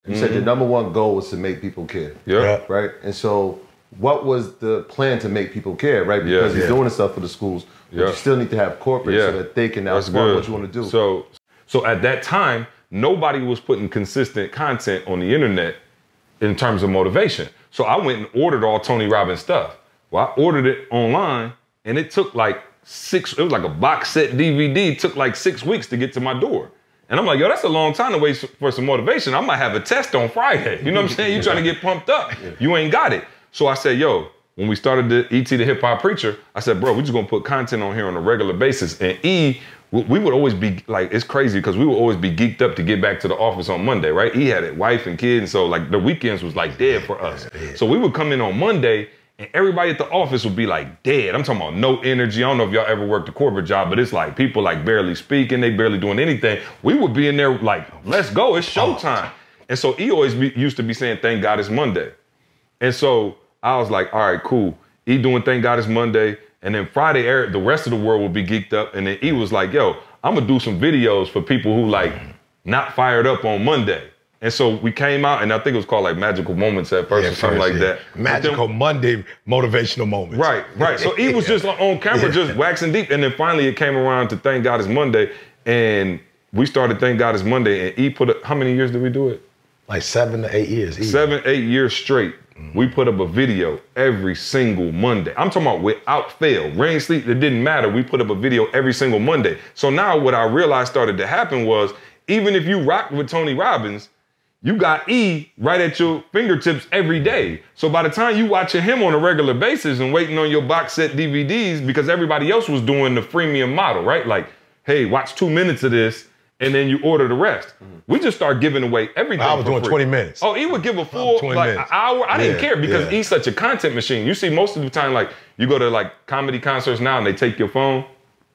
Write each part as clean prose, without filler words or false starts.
You said your #1 goal was to make people care. Yeah. Right? And so what was the plan to make people care, right? Because you're doing this stuff for the schools, but you still need to have corporate so that they can now fund what you want to do. So at that time, nobody was putting consistent content on the internet in terms of motivation. So I went and ordered all Tony Robbins stuff. Well, I ordered it online and it took like it was like a box set DVD, it took like 6 weeks to get to my door. And I'm like, yo, that's a long time to wait for some motivation. I might have a test on Friday. You know what I'm saying? You trying to get pumped up. You ain't got it. So I said, yo, when we started the ET, the hip hop preacher, I said, bro, we just gonna put content on here on a regular basis. And E, we would always be like, it's crazy because we would always be geeked up to get back to the office on Monday, right? E had a wife and kid. And so like the weekends was like dead for us. So we would come in on Monday and everybody at the office would be like dead. I'm talking about no energy. I don't know if y'all ever worked a corporate job, but it's like people like barely speaking, they barely doing anything. We would be in there like, let's go, it's showtime. And so E always used to be saying, thank God it's Monday. And so I was like, all right, cool. E doing thank God it's Monday. And then Friday, the rest of the world would be geeked up. And then E was like, yo, I'm gonna do some videos for people who like not fired up on Monday. And so we came out, and I think it was called like Magical Moments at first or something like that. Magical Monday motivational moments. Right, right. So E was just on camera, just waxing deep. And then finally it came around to Thank God It's Monday. And we started Thank God It's Monday. And E put up, how many years did we do it? Like 7 to 8 years. 7, 8 years straight. We put up a video every single Monday. I'm talking about without fail. Rain, sleep, it didn't matter. We put up a video every single Monday. So now what I realized started to happen was, even if you rocked with Tony Robbins, you got E right at your fingertips every day. So by the time you watching him on a regular basis and waiting on your box set DVDs, because everybody else was doing the freemium model, right? Like, hey, watch 2 minutes of this, and then you order the rest. We just start giving away everything. I was doing 20 minutes. Oh, he would give a full like an hour. I didn't care because he's such a content machine. You see most of the time, like you go to like comedy concerts now and they take your phone.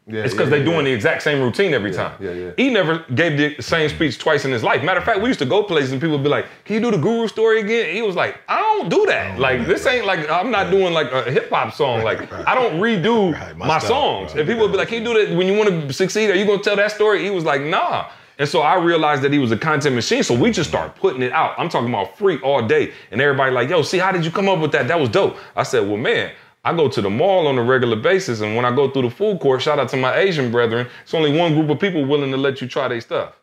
It's because they're doing the exact same routine every time. He never gave the same speech twice in his life. Matter of fact, we used to go places and people would be like, can you do the Guru story again? He was like, I don't do that. Like, this ain't like, I'm not doing like a hip hop song. Like, I don't redo my songs. And people would be like, can you do that when you want to succeed? Are you going to tell that story? He was like, nah. And so I realized that he was a content machine. So we just started putting it out. I'm talking about free all day. And everybody like, yo, see, how did you come up with that? That was dope. I said, well, man, I go to the mall on a regular basis, and when I go through the food court, shout out to my Asian brethren, it's only one group of people willing to let you try their stuff.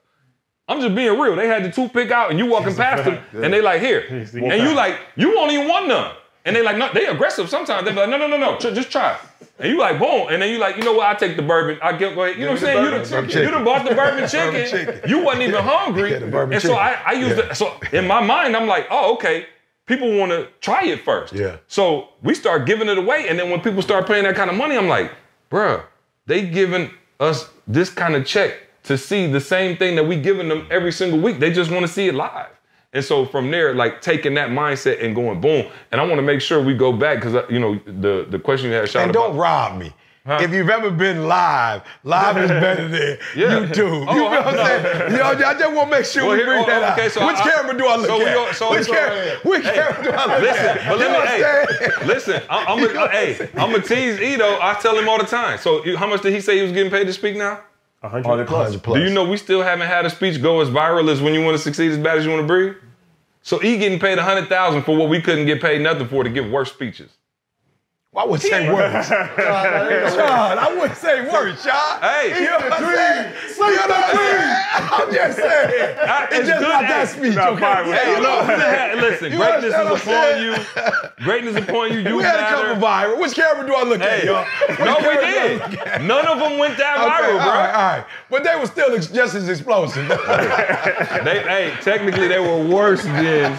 I'm just being real. They had the toothpick out, and you walking past them, and they like, here. And you like, you won't even want none. And they like, no, they aggressive sometimes. They be like, no, just try it. And you like, boom. And then you like, you know what, I take the bourbon. I get, go ahead. You know what I'm saying? You done bought the bourbon chicken. You wasn't even hungry. And so I used it. So in my mind, I'm like, oh, okay. People want to try it first. So we start giving it away. And then when people start paying that kind of money, I'm like, bruh, they giving us this kind of check to see the same thing that we giving them every single week. They just want to see it live. And so from there, like taking that mindset and going boom. And I want to make sure we go back because, you know, the question you had, Sean, and don't rob me. If you've ever been live is better than YouTube. You know what I'm saying? Yo, I just want to make sure we bring that out. So which camera do I look at? Which camera do I look at? Listen, I'm a tease Edo. I tell him all the time. So how much did he say he was getting paid to speak now? 100 plus. Do you know we still haven't had a speech go as viral as when you want to succeed as bad as you want to breathe? So E getting paid $100,000 for what we couldn't get paid nothing for to give worse speeches. Well, I wouldn't say words. Sean, I wouldn't say words, Sean. Hey, you know what I'm saying? I'm just saying. It's just not that speech, okay? Hey, look, listen, greatness is upon you. Greatness is upon you. We had a couple viral. Which camera do I look at, y'all? No, we did. None of them went that viral, bro. All right. But they were still just as explosive. Technically, they were worse than